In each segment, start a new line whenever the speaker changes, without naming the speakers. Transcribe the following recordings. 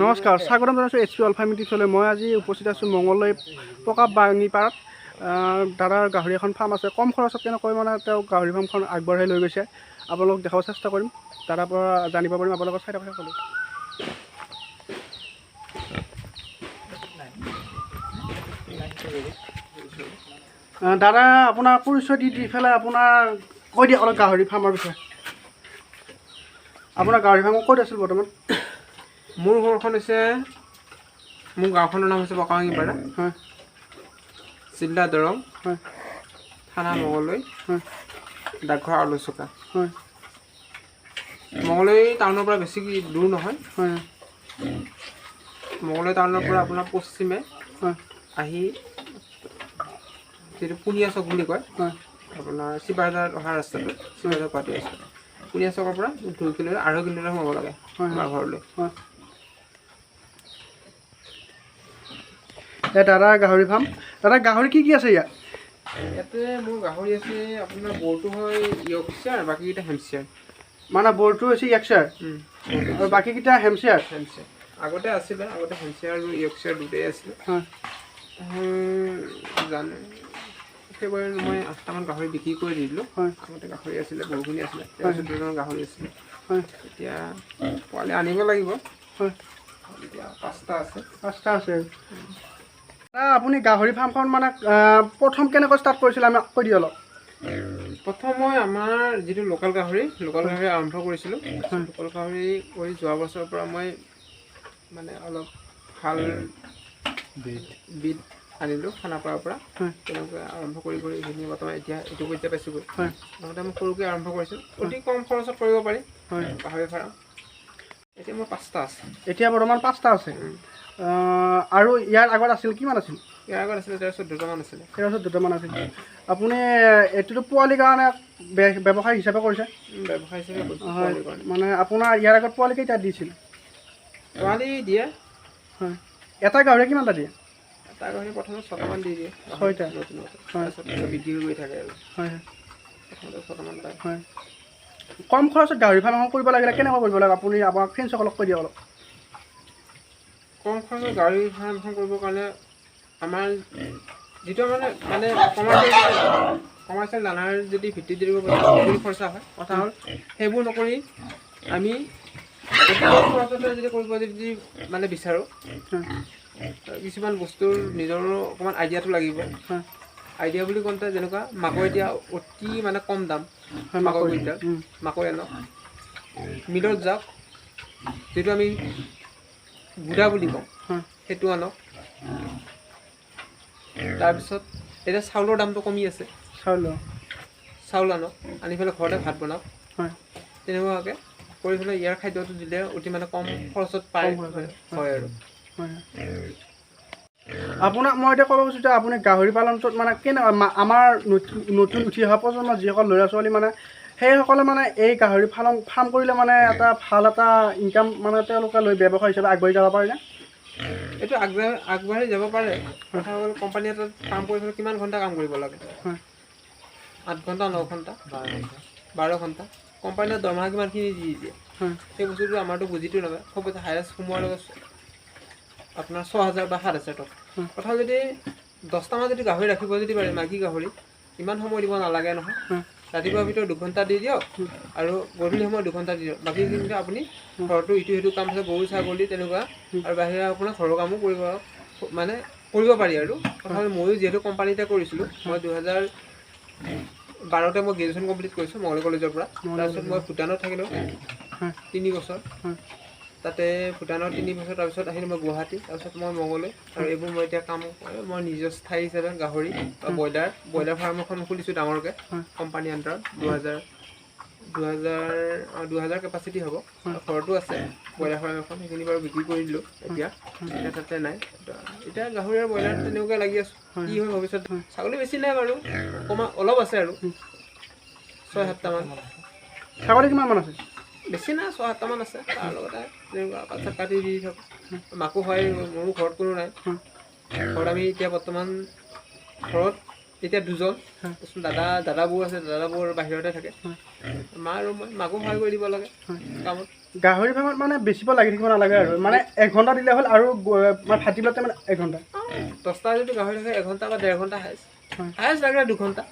নমস্কাৰ, স্বাগতম জনাইছোঁ HP আলফা মিটিছলৈ। মই আজি উপস্থিত আছোঁ মঙলদৈ পকা বাঙিপাৰাত। দাদাৰ গাহৰি এখন ফাৰ্ম আছে। কম খৰচত কেনেকৈ মানে তেওঁ গাহৰি ফাৰ্মখন আগবঢ়াই লৈ গৈছে আপোনালোকক দেখাব চেষ্টা কৰিম। দাদাৰ পৰা জানিব পাৰিম। আপোনালোকৰ চাই থকা ক'লোঁ দাদা আপোনাৰ পৰিচয় দি পেলাই আপোনাৰ কৈ দিয়ক অলপ গাহৰি ফাৰ্মৰ বিষয়ে। আপোনাৰ গাহৰি ফাৰ্ম ক'ত আছিল বৰ্তমান?
মোৰ ঘৰখন হৈছে, মোৰ গাঁওখনৰ নাম হৈছে পকা বাঙিপাৰা,
হয়,
জিলা দৰং,
হয়,
থানা মঙলদৈ,
হয়,
ডাকঘৰ আলোচকা।
হয়,
মঙলদৈ টাউনৰ পৰা বেছি দূৰ নহয়।
হয়,
মঙলদৈ টাউনৰ পৰা আপোনাৰ পশ্চিমে
হয়,
আহি যিটো পুনিয়া চক বুলি কয়,
হয়,
আপোনাৰ চিপাঝাৰ অহা ৰাস্তাটো, চিপাঝাৰ পাতি আছে। পুনিয়া চকৰ পৰা 2 কিলোমিটাৰ 2.5 কিলোমিটাৰ সোমাব লাগে আমাৰ ঘৰলৈ।
হয়। দাদা গাহৰি ফাৰ্ম, দাদা গাহৰি কি আছে ইয়াত?
ইয়াতে মোৰ গাহৰি আছে, আপোনাৰ বৰটো হয় YeakShare, বাকীকেইটা HameShaire।
মানে বৰটো হৈছে YeakShare আৰু বাকীকেইটা HameShaire।
আগতে আছিলে, আগতে HameShaire আৰু YeakShare দুটাই আছিলে।
হয়,
জানো সেইবাৰ মই 8টামান গাহৰি বিক্ৰী কৰি দিলোঁ।
হয়,
আগতে গাহৰি আছিলে, বহুখিনি আছিলে, 13-14টামান গাহৰি আছিলে।
হয়,
এতিয়া পোৱালি আনিব লাগিব।
হয়,
এতিয়া 5টা আছে।
5টা আছে। আপুনি গাহৰি ফাৰ্মখন মানে প্ৰথম কেনেকৈ ষ্টাৰ্ট কৰিছিলে আমি কৈ দিওঁ অলপ।
প্ৰথম মই আমাৰ যিটো লোকেল গাহৰি আৰম্ভ কৰিছিলোঁ। লোকেল গাহৰি কৰি যোৱা বছৰৰ পৰা মই মানে অলপ ভাল বিধ আনিলোঁ খানাপাৰাৰ পৰা। তেনেকৈ আৰম্ভ কৰি এইখিনি বৰ্তমান এতিয়া এইটো পৰ্যায় পাইছোঁগৈ। লগতে মই সৰুকৈ আৰম্ভ কৰিছিলোঁ, অতি কম খৰচত কৰিব পাৰি গাহৰি ফাৰ্ম। এতিয়া মোৰ 5টা আছে। এতিয়া
বৰ্তমান 5টা আছে। আৰু ইয়াৰ আগত আছিল কিমান আছিল?
ইয়াৰ আগত আছিলে 13-14টামান আছিলে।
13-14টামান আছিল। আপুনি এইটোতো পোৱালিৰ কাৰণে ব্যৱসায় হিচাপে কৰিছে?
ব্যৱসায় হিচাপে
হয়, মানে আপোনাৰ ইয়াৰ আগত পোৱালি কেইটা দিছিল?
পোৱালি দিয়ে।
হয়, এটা গাহৰি কিমানটা দিয়ে?
এটা গাহৰি প্ৰথমে 6টামান দি দিয়ে।
6টা।
তাৰপিছত বিক্ৰী কৰি থাকে আৰু।
হয়,
প্ৰথমতে 6টামান পায়।
হয়। কম খৰচত গাহৰি ফাৰ্ম এখন কৰিব লাগিলে কেনেকুৱা কৰিব লাগে আপুনি আপোনাৰ ফ্ৰেণ্ডসকলক কৈ দিয়ক অলপ।
কম খৰচত গাহৰি ফাৰ্ম এখন কৰিবৰ কাৰণে আমাৰ যিটো মানে কমাৰ্চিয়েল দানাৰ যদি ভিত্তিত যদি বহুখিনি খৰচা হয়, কথা হ'ল সেইবোৰ নকৰি আমি খৰচতে যদি কৰিব যদি মানে বিচাৰোঁ, কিছুমান বস্তুৰ নিজৰো অকণমান আইডিয়াটো লাগিব। আইডিয়া বুলি কওঁতে যেনেকুৱা মাকৈ এতিয়া অতি মানে কম দাম। মাকৈ কুইণ্টেল, মাকৈ আনক মিলত যাওক, যিটো আমি গুড়া বুলি কওঁ সেইটো আনক। তাৰপিছত এতিয়া চাউলৰ দামটো কমি আছে, চাউল আনক, আনি পেলাই ঘৰতে ভাত বনাওক। তেনেকুৱাকৈ কৰি পেলাই ইয়াৰ খাদ্যটো দিলে অতি মানে কম খৰচত পায় হয় আৰু।
আপোনাক মই এতিয়া ক'ব খুজিছোঁ যে আপুনি গাহৰি পালনটোত মানে আমাৰ নতুন উঠি অহা প্ৰজন্মৰ যিসকল ল'ৰা ছোৱালী মানে সেইসকলে মানে এই গাহৰি ফাৰ্ম কৰিলে মানে এটা ভাল এটা ইনকাম মানে তেওঁলোকে লৈ ব্যৱসায় হিচাপে আগবাঢ়ি যাব পাৰেনে?
এইটো আগবাঢ়ি যাব পাৰে। কথা হ'ল কোম্পানী এটাত কাম কৰি পেলাই কিমান ঘণ্টা কাম কৰিব লাগে? 8 ঘণ্টা, 9 ঘণ্টা, 12 ঘণ্টা। কোম্পানীৰ দৰমহা কিমানখিনি দি দিয়ে সেই বস্তুটো আমাৰতো বুজিটো নাপায়। খুব হায়েষ্ট সোমোৱাৰ লগত আপোনাৰ 6,000 বা 7,000 টকা। কথা যদি 10টামান যদি গাহৰি ৰাখিব যদি পাৰে, মাইকী গাহৰি ইমান সময় দিব নালাগে নহয়। ৰাতিপুৱাৰ ভিতৰত 2 ঘণ্টা দি দিয়ক আৰু গধূলি সময়ত 2 ঘণ্টা দি দিয়ক। বাকীখিনি আপুনি ঘৰটো ইটো সিটো কাম আছে, গৰু ছাগলী তেনেকুৱা আৰু বাহিৰে আপোনাৰ ঘৰৰ কামো কৰিব পাৰি আৰু। কথা হ'ল ময়ো যিহেতু কোম্পানীতে কৰিছিলোঁ, মই 2012তে মই গ্ৰেজুৱেশ্যন কমপ্লিট কৰিছোঁ মঙলদৈ কলেজৰ পৰা। তাৰপিছত মই ভূটানত থাকিলোঁ 3 বছৰ। তাতে ভূটানৰ 3 বছৰ, তাৰপিছত আহিলোঁ মই গুৱাহাটী, তাৰপিছত মই মঙলদৈ। আৰু এইবোৰ মই এতিয়া কাম মই নিজৰ স্থায়ী হিচাপে গাহৰি বা ব্ৰইলাৰ ফাৰ্ম এখন খুলিছোঁ ডাঙৰকৈ কোম্পানী আণ্ডাৰত। 2000 কেপাচিটি হ'ব। ঘৰতো আছে ব্ৰইলাৰ ফাৰ্ম এখন, সেইখিনি বাৰু বিক্ৰী কৰি দিলোঁ। এতিয়া তাতে নাই। এতিয়া গাহৰি আৰু ব্ৰইলাৰ তেনেকুৱাকৈ লাগি আছোঁ। কি হয় ভৱিষ্যত। ছাগলী বেছি নাই বাৰু, অলপ আছে আৰু 6-7টামান।
ছাগলী কিমানমান আছে?
বেছি নাই, 6-7টামান আছে। তাৰ লগতে তেনেকুৱা পাত চাত কাটি দি থাকোঁ। মাকো হয়, মোৰো ঘৰত কোনো নাই। ঘৰত আমি এতিয়া বৰ্তমান ঘৰত এতিয়া 2জন। দাদাবোৰ আছে, দাদাবোৰ বাহিৰতে থাকে। মা আৰু মই, মাকো সহায় কৰি দিব লাগে কামত।
গাহৰি ফাৰ্মত মানে বেছিব লাগি থাকিব নালাগে আৰু মানে 1 ঘণ্টা দিলে হ'ল আৰু মানে ফাটিবতে মানে 1 ঘণ্টা
10টা যদি গাহৰি থাকে 1 ঘণ্টা বা 1.5 ঘণ্টা হায়েষ্ট লাগিলে 2 ঘণ্টা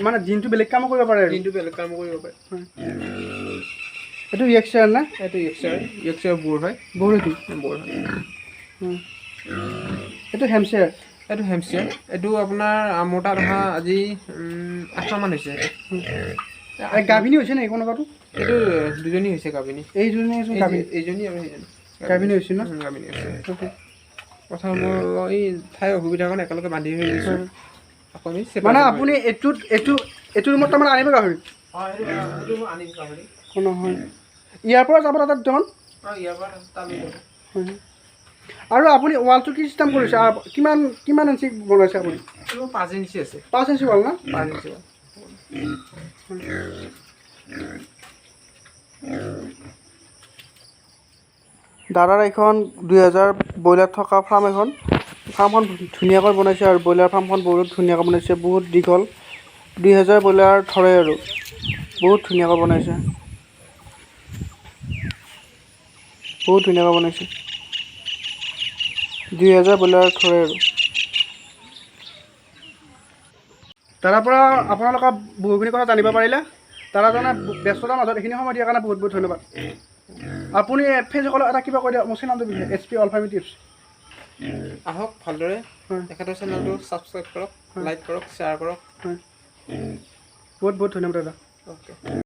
মানে দিনটো বেলেগ কামো কৰিব পাৰে আৰু
দিনটো বেলেগ কাম কৰিব পাৰে
এইটো YeakShare না
এইটো YeakShare বোৰ হয়
বোৰ হয় এইটো HameShaire
এইটো HameShaire এইটো আপোনাৰ মোৰ তাত অহা আজি 8 মাহ মান হৈছে
গাভিনী হৈছে নে কোনোবাটো
এইটো দুজনী হৈছে গাভিনী
এইজনী
এইজনী আৰু সেইজনী
গাভিনী হৈছে ন
গাভিনী হৈছে প্ৰথম মই এই ঠাই অসুবিধাৰ কাৰণে একেলগে বান্ধি হৈ গৈছোঁ
মানে আপুনি এইটো ৰুমত তাৰমানে আনিব গাহৰি নহয় ইয়াৰ পৰা যাব তাতে দুটামান আৰু আপুনি ৱালটো কি চিষ্টেম কৰিছে কিমান ইঞ্চি বনাইছে আপুনি
5 ইঞ্চি আছে
5 ইঞ্চি ৱাল না
5 ইঞ্চি
দাদাৰ এইখন 2000 ব্ৰইলাৰ থকা ফাৰ্মখন ধুনীয়াকৈ বনাইছে আৰু ব্ৰইলাৰ ফাৰ্মখন বহুত ধুনীয়াকৈ বনাইছে বহুত দীঘল 2000 ব্ৰইলাৰ ধৰে আৰু বহুত ধুনীয়াকৈ বনাইছে 2000 ব্ৰইলাৰ ধৰে আৰু তাৰ পৰা আপোনালোকৰ বহুখিনি কথা জানিব পাৰিলে দাদাজনে ব্যস্ততাৰ মাজত এইখিনি সময় দিয়াৰ কাৰণে বহুত বহুত ধন্যবাদ আপুনি ফেচবুকত এটা কিবা কৈ দিয়ক মোৰ চেনেলটো HP অল ফাৰ্মিং টিপছ
আহক ভালদৰে তেখেতৰ চেনেলটো ছাবস্ক্ৰাইব কৰক লাইক কৰক শ্বেয়াৰ কৰক
বহুত বহুত ধন্যবাদ দাদা
অ'কে